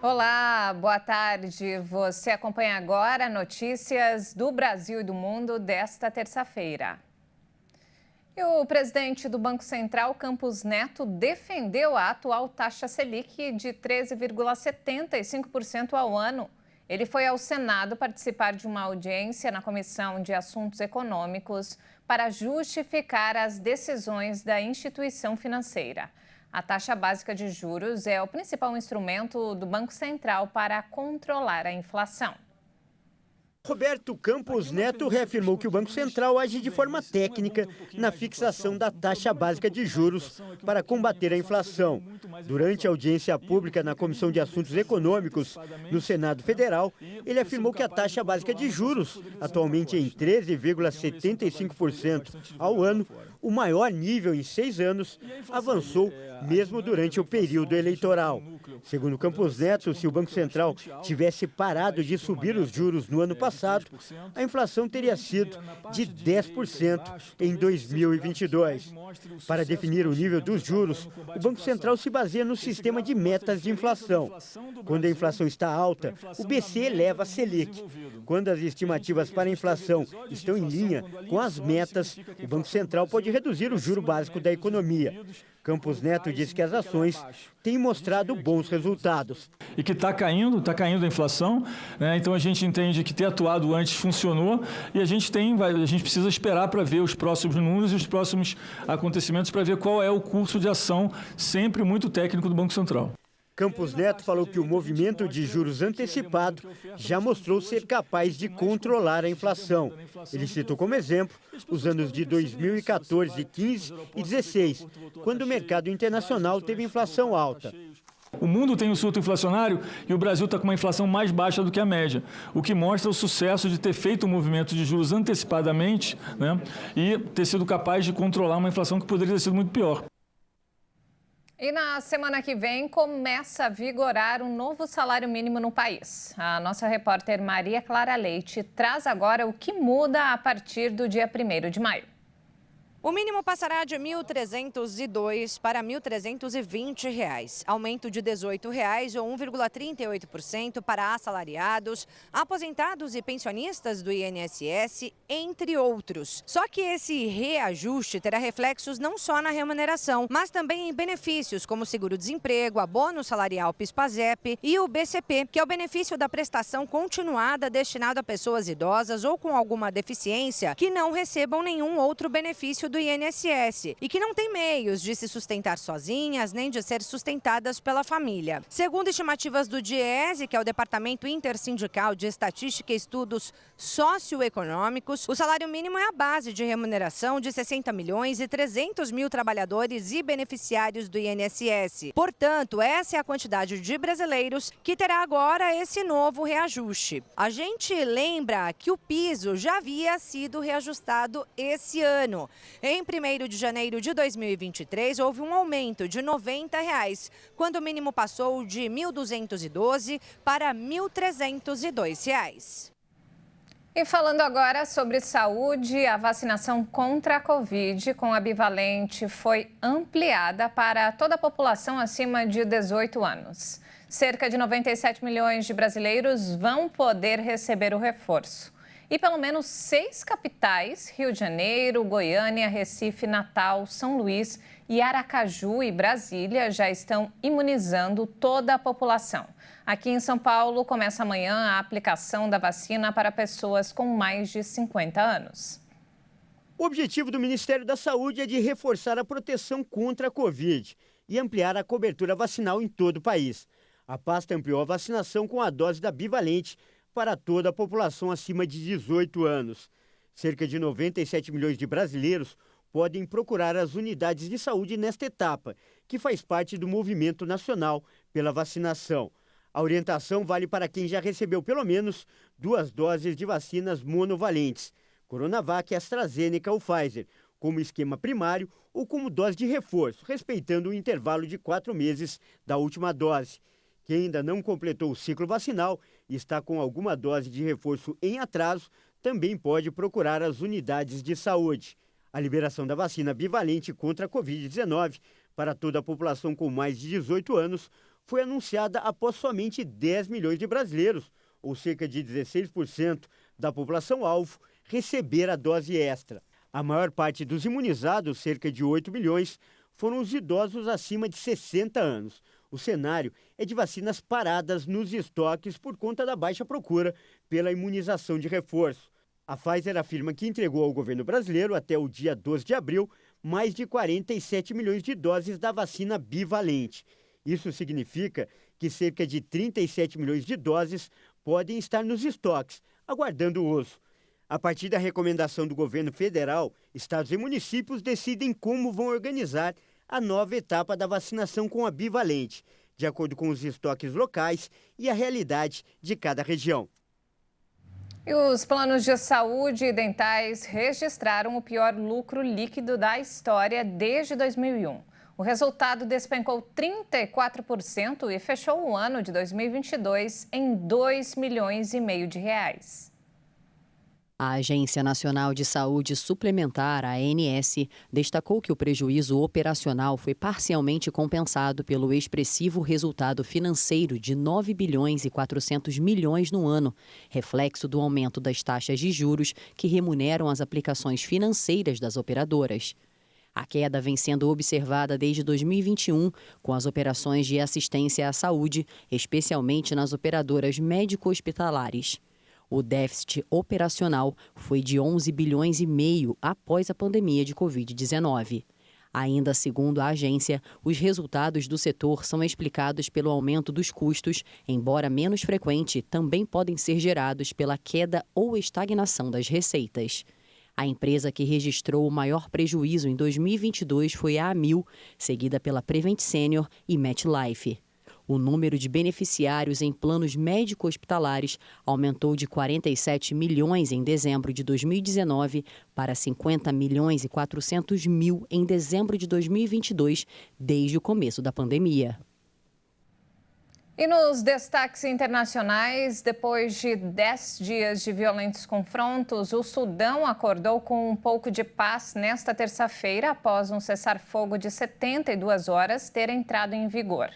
Olá, boa tarde. Você acompanha agora notícias do Brasil e do mundo desta terça-feira. E o presidente do Banco Central, Campos Neto, defendeu a atual taxa Selic de 13,75% ao ano. Ele foi ao Senado participar de uma audiência na Comissão de Assuntos Econômicos para justificar as decisões da instituição financeira. A taxa básica de juros é o principal instrumento do Banco Central para controlar a inflação. Roberto Campos Neto reafirmou que o Banco Central age de forma técnica na fixação da taxa básica de juros para combater a inflação. Durante a audiência pública na Comissão de Assuntos Econômicos no Senado Federal, ele afirmou que a taxa básica de juros, atualmente em 13,75% ao ano, o maior nível em 6 anos, avançou mesmo durante o período eleitoral. Segundo Campos Neto, se o Banco Central tivesse parado de subir os juros no ano passado, a inflação teria sido de 10% em 2022. Para definir o nível dos juros, o Banco Central se baseia no sistema de metas de inflação. Quando a inflação está alta, o BC eleva a Selic. Quando as estimativas para a inflação estão em linha com as metas, o Banco Central pode reduzir o juro básico da economia. Campos Neto disse que as ações têm mostrado bons resultados. E que está caindo a inflação, né? Então a gente entende que ter atuado antes funcionou e a gente precisa esperar para ver os próximos números e os próximos acontecimentos para ver qual é o curso de ação sempre muito técnico do Banco Central. Campos Neto falou que o movimento de juros antecipado já mostrou ser capaz de controlar a inflação. Ele citou como exemplo os anos de 2014, 15 e 16, quando o mercado internacional teve inflação alta. O mundo tem um surto inflacionário e o Brasil está com uma inflação mais baixa do que a média, o que mostra o sucesso de ter feito o movimento de juros antecipadamente, né, e ter sido capaz de controlar uma inflação que poderia ter sido muito pior. E na semana que vem começa a vigorar um novo salário mínimo no país. A nossa repórter Maria Clara Leite traz agora o que muda a partir do dia 1º de maio. O mínimo passará de R$ 1.302 para R$ 1.320, aumento de R$ 18 ou 1,38% para assalariados, aposentados e pensionistas do INSS, entre outros. Só que esse reajuste terá reflexos não só na remuneração, mas também em benefícios como seguro-desemprego, abono salarial PIS/PASEP e o BCP, que é o benefício da prestação continuada destinado a pessoas idosas ou com alguma deficiência que não recebam nenhum outro benefício do INSS e que não têm meios de se sustentar sozinhas nem de ser sustentadas pela família. Segundo estimativas do DIEESE, que é o Departamento Intersindical de Estatística e Estudos Socioeconômicos, o salário mínimo é a base de remuneração de 60 milhões e 300 mil trabalhadores e beneficiários do INSS. Portanto, essa é a quantidade de brasileiros que terá agora esse novo reajuste. A gente lembra que o piso já havia sido reajustado esse ano. Em 1º de janeiro de 2023, houve um aumento de R$ 90, quando o mínimo passou de R$ 1.212 para R$ 1.302. E falando agora sobre saúde, a vacinação contra a Covid com a bivalente foi ampliada para toda a população acima de 18 anos. Cerca de 97 milhões de brasileiros vão poder receber o reforço. E pelo menos 6 capitais, Rio de Janeiro, Goiânia, Recife, Natal, São Luís e Aracaju e Brasília já estão imunizando toda a população. Aqui em São Paulo, começa amanhã a aplicação da vacina para pessoas com mais de 50 anos. O objetivo do Ministério da Saúde é de reforçar a proteção contra a Covid e ampliar a cobertura vacinal em todo o país. A pasta ampliou a vacinação com a dose da bivalente para toda a população acima de 18 anos. Cerca de 97 milhões de brasileiros podem procurar as unidades de saúde nesta etapa, que faz parte do movimento nacional pela vacinação. A orientação vale para quem já recebeu pelo menos 2 doses de vacinas monovalentes, Coronavac, AstraZeneca ou Pfizer, como esquema primário ou como dose de reforço, respeitando o intervalo de 4 meses da última dose. Quem ainda não completou o ciclo vacinal e está com alguma dose de reforço em atraso, também pode procurar as unidades de saúde. A liberação da vacina bivalente contra a Covid-19 para toda a população com mais de 18 anos foi anunciada após somente 10 milhões de brasileiros, ou cerca de 16% da população-alvo, receber a dose extra. A maior parte dos imunizados, cerca de 8 milhões, foram os idosos acima de 60 anos. O cenário é de vacinas paradas nos estoques por conta da baixa procura pela imunização de reforço. A Pfizer afirma que entregou ao governo brasileiro, até o dia 12 de abril, mais de 47 milhões de doses da vacina bivalente. Isso significa que cerca de 37 milhões de doses podem estar nos estoques, aguardando o uso. A partir da recomendação do governo federal, estados e municípios decidem como vão organizar a nova etapa da vacinação com a bivalente, de acordo com os estoques locais e a realidade de cada região. E os planos de saúde dentais registraram o pior lucro líquido da história desde 2001. O resultado despencou 34% e fechou o ano de 2022 em 2,5 milhões de reais. A Agência Nacional de Saúde Suplementar, a ANS, destacou que o prejuízo operacional foi parcialmente compensado pelo expressivo resultado financeiro de 9 bilhões e 400 milhões no ano, reflexo do aumento das taxas de juros que remuneram as aplicações financeiras das operadoras. A queda vem sendo observada desde 2021, com as operações de assistência à saúde, especialmente nas operadoras médico-hospitalares. O déficit operacional foi de 11 bilhões e meio após a pandemia de Covid-19. Ainda segundo a agência, os resultados do setor são explicados pelo aumento dos custos, embora menos frequente, também podem ser gerados pela queda ou estagnação das receitas. A empresa que registrou o maior prejuízo em 2022 foi a Amil, seguida pela Prevent Senior e MetLife. O número de beneficiários em planos médico-hospitalares aumentou de 47 milhões em dezembro de 2019 para 50 milhões e 400 mil em dezembro de 2022, desde o começo da pandemia. E nos destaques internacionais, depois de 10 dias de violentos confrontos, o Sudão acordou com um pouco de paz nesta terça-feira, após um cessar-fogo de 72 horas ter entrado em vigor.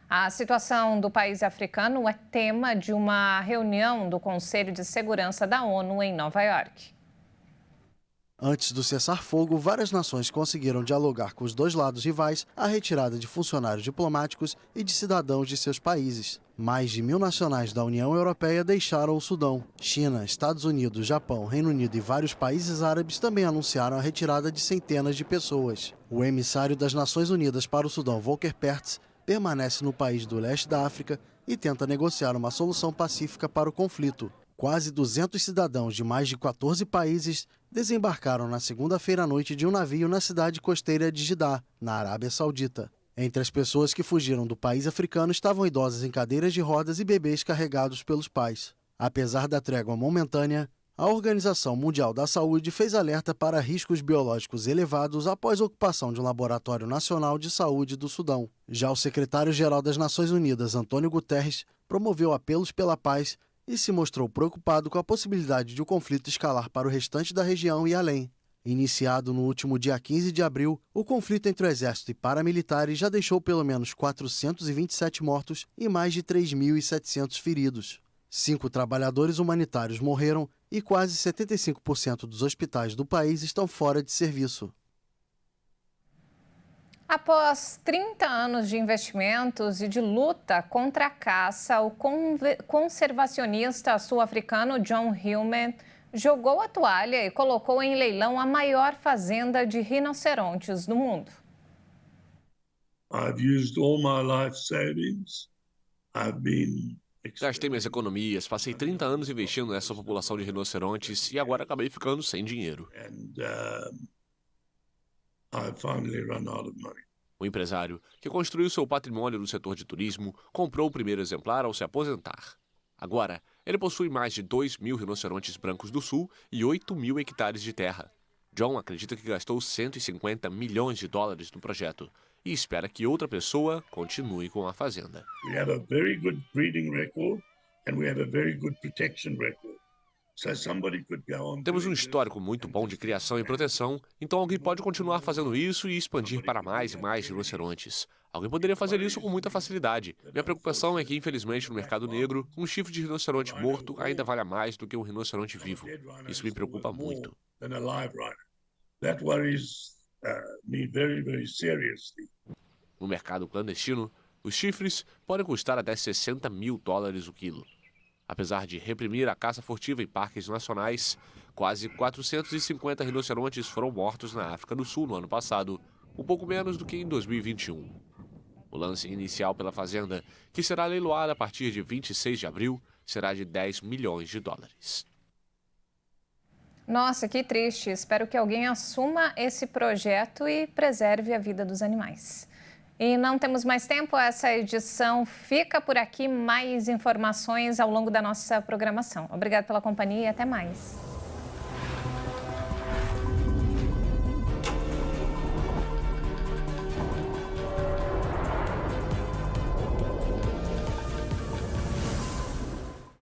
A situação do país africano é tema de uma reunião do Conselho de Segurança da ONU em Nova York. Antes do cessar-fogo, várias nações conseguiram dialogar com os dois lados rivais a retirada de funcionários diplomáticos e de cidadãos de seus países. Mais de 1.000 nacionais da União Europeia deixaram o Sudão. China, Estados Unidos, Japão, Reino Unido e vários países árabes também anunciaram a retirada de centenas de pessoas. O emissário das Nações Unidas para o Sudão, Volker Perthes, permanece no país do leste da África e tenta negociar uma solução pacífica para o conflito. Quase 200 cidadãos de mais de 14 países desembarcaram na segunda-feira à noite de um navio na cidade costeira de Jeddah, na Arábia Saudita. Entre as pessoas que fugiram do país africano estavam idosas em cadeiras de rodas e bebês carregados pelos pais. Apesar da trégua momentânea, a Organização Mundial da Saúde fez alerta para riscos biológicos elevados após a ocupação de um laboratório nacional de saúde do Sudão. Já o secretário-geral das Nações Unidas, Antônio Guterres, promoveu apelos pela paz e se mostrou preocupado com a possibilidade de o conflito escalar para o restante da região e além. Iniciado no último dia 15 de abril, o conflito entre o exército e paramilitares já deixou pelo menos 427 mortos e mais de 3.700 feridos. 5 trabalhadores humanitários morreram e quase 75% dos hospitais do país estão fora de serviço. Após 30 anos de investimentos e de luta contra a caça, o conservacionista sul-africano John Hillman jogou a toalha e colocou em leilão a maior fazenda de rinocerontes do mundo. Gastei minhas economias, passei 30 anos investindo nessa população de rinocerontes e agora acabei ficando sem dinheiro. O empresário, que construiu seu patrimônio no setor de turismo, comprou o primeiro exemplar ao se aposentar. Agora, ele possui mais de 2.000 rinocerontes brancos do sul e 8.000 hectares de terra. John acredita que gastou 150 milhões de dólares no projeto e espera que outra pessoa continue com a fazenda. Temos um histórico muito bom de criação e proteção, então alguém pode continuar fazendo isso e expandir para mais e mais rinocerontes. Alguém poderia fazer isso com muita facilidade. Minha preocupação é que, infelizmente, no mercado negro, um chifre de rinoceronte morto ainda vale mais do que um rinoceronte vivo. Isso me preocupa muito. No mercado clandestino, os chifres podem custar até $60 mil o quilo. Apesar de reprimir a caça furtiva em parques nacionais, quase 450 rinocerontes foram mortos na África do Sul no ano passado, um pouco menos do que em 2021. O lance inicial pela fazenda, que será leiloada a partir de 26 de abril, será de $10 milhões. Nossa, que triste. Espero que alguém assuma esse projeto e preserve a vida dos animais. E não temos mais tempo, essa edição fica por aqui. Mais informações ao longo da nossa programação. Obrigada pela companhia e até mais.